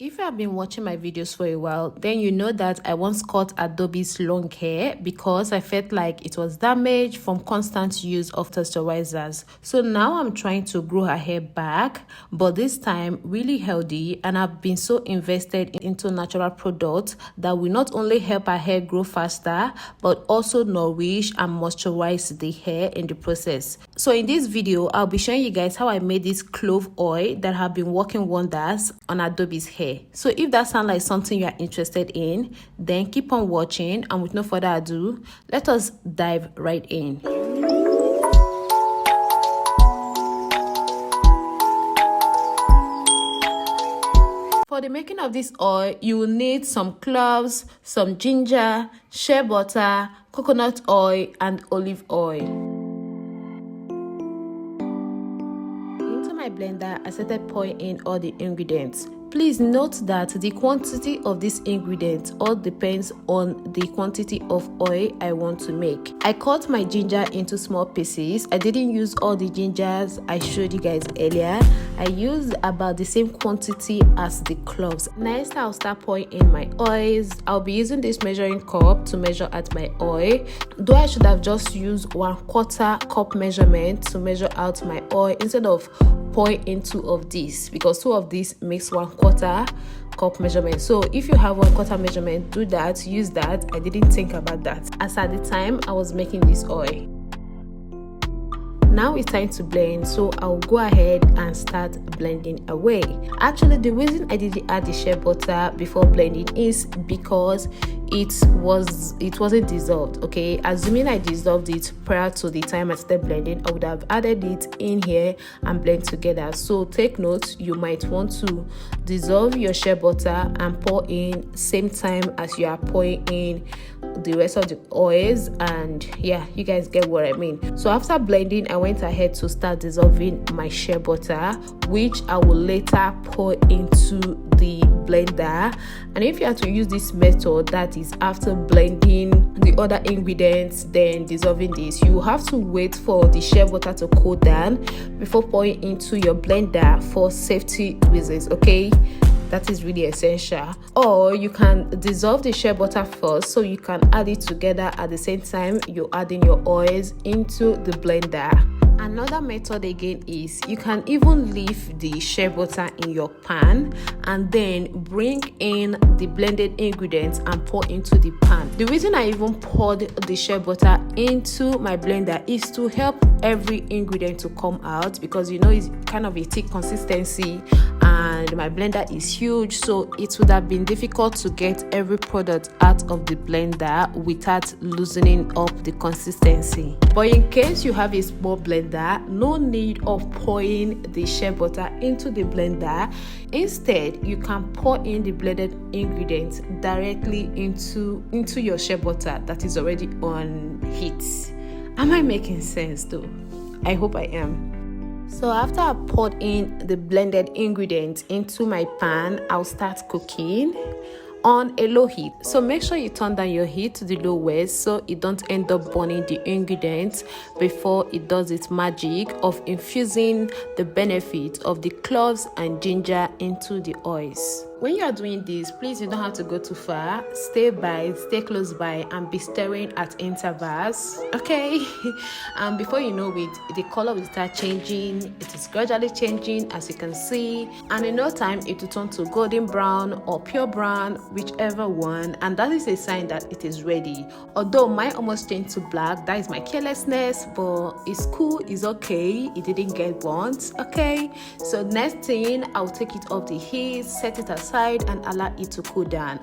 If you have been watching my videos for a while, then you know that I once cut Adobe's long hair because I felt like it was damaged from constant use of texturizers. So now I'm trying to grow her hair back, but this time really healthy, and I've been so invested into natural products that will not only help her hair grow faster, but also nourish and moisturize the hair in the process. So in this video, I'll be showing you guys how I made this clove oil that have been working wonders on Adobe's hair. So if that sounds like something you are interested in, then keep on watching, and with no further ado, let us dive right in. For the making of this oil, you will need some cloves, some ginger, shea butter, coconut oil, and olive oil. Into my blender, I started pouring in all the ingredients. Please note that the quantity of this ingredient all depends on the quantity of oil I want to make. I cut my ginger into small pieces. I didn't use all the gingers I showed you guys earlier. I used about the same quantity as the cloves. Next, I'll start pouring in my oils. I'll be using this measuring cup to measure out my oil. Though I should have just used 1/4 cup measurement to measure out my oil instead of pouring in 2 of these, because 2 of these makes 1/4 cup measurement. So if you have 1/4 measurement, do that, use that. I didn't think about that as at the time I was making this oil. Now it's time to blend, so I'll go ahead and start blending away. Actually, the reason I didn't add the shea butter before blending is because it wasn't dissolved. Okay, assuming I dissolved it prior to the time I started blending, I would have added it in here and blend together. So take note, you might want to dissolve your shea butter and pour in same time as you are pouring in the rest of the oils, and yeah, you guys get what I mean. So after blending, I went ahead to start dissolving my shea butter, which I will later pour into the blender. And if you have to use this method, that is after blending the other ingredients then dissolving this, you have to wait for the shea butter to cool down before pouring into your blender for safety reasons. Okay, that is really essential. Or you can dissolve the shea butter first, so you can add it together at the same time you're adding your oils into the blender. Another method again is you can even leave the shea butter in your pan and then bring in the blended ingredients and pour into the pan. The reason I even poured the shea butter into my blender is to help every ingredient to come out, because you know it's kind of a thick consistency and my blender is huge, so it would have been difficult to get every product out of the blender without loosening up the consistency. But in case you have a small blender, no need of pouring the shea butter into the blender. Instead, you can pour in the blended ingredients directly into your shea butter that is already on heat. Am I making sense though? I hope I am. So after I poured in the blended ingredients into my pan, I'll start cooking on a low heat. So make sure you turn down your heat to the lowest so it don't end up burning the ingredients before it does its magic of infusing the benefit of the cloves and ginger into the oils. When you are doing this, please, you don't have to go too far. Stay close by and be stirring at intervals, okay? And before you know it, the color will start changing. It is gradually changing, as you can see, and in no time it will turn to golden brown or pure brown, whichever one, and that is a sign that it is ready. Although mine almost changed to black, that is my carelessness, but it's cool, it's okay, it didn't get burnt. Okay, so next thing, I'll take it off the heat, set it aside and allow it to cool down.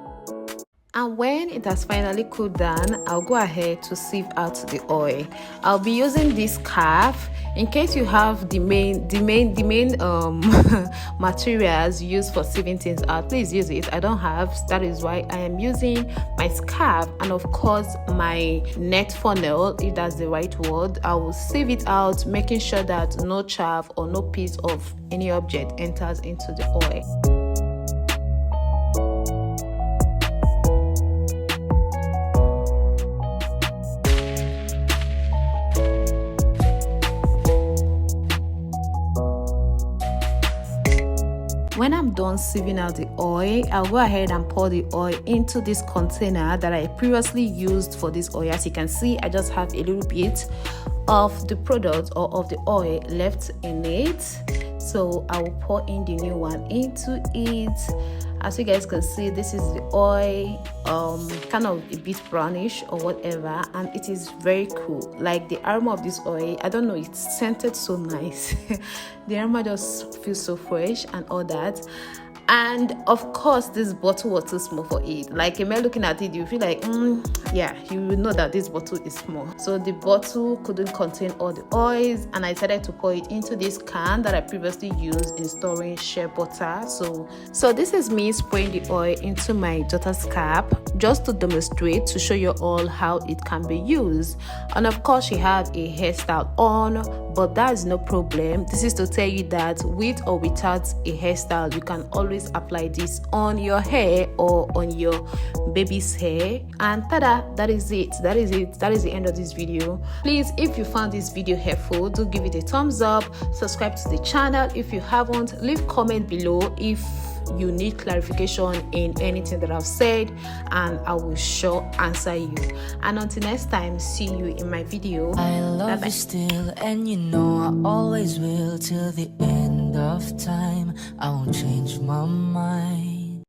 And when it has finally cooled down, I'll go ahead to sieve out the oil. I'll be using this scarf. In case you have the main materials used for sieving things out, please use it. I don't have, that is why I am using my scarf, and of course my net funnel, if that's the right word. I will sieve it out, making sure that no chaff or no piece of any object enters into the oil. When I'm done done sieving out the oil, I'll go ahead and pour the oil into this container that I previously used for this oil. As you can see, I just have a little bit of the product or of the oil left in it, so I will pour in the new one into it. As you guys can see, this is the oil, kind of a bit brownish or whatever, and it is very cool. Like the aroma of this oil, I don't know, it's scented so nice. The aroma just feels so fresh and all that. And of course, this bottle was too small for it. Like, if you're looking at it, you feel like, yeah, you will know that this bottle is small. So the bottle couldn't contain all the oils, and I decided to pour it into this can that I previously used in storing shea butter. So this is me spraying the oil into my daughter's cap, just to demonstrate, to show you all how it can be used. And of course, she had a hairstyle on, but that is no problem. This is to tell you that with or without a hairstyle, you can always apply this on your hair or on your baby's hair. And tada, that is it. That is the end of this video. Please, if you found this video helpful, do give it a thumbs up, subscribe to the channel if you haven't, leave comment below if you need clarification in anything that I've said, and I will sure answer you. And until next time, see you in my video. I love you still, and you know I always will, till the end of time. I won't change my mind.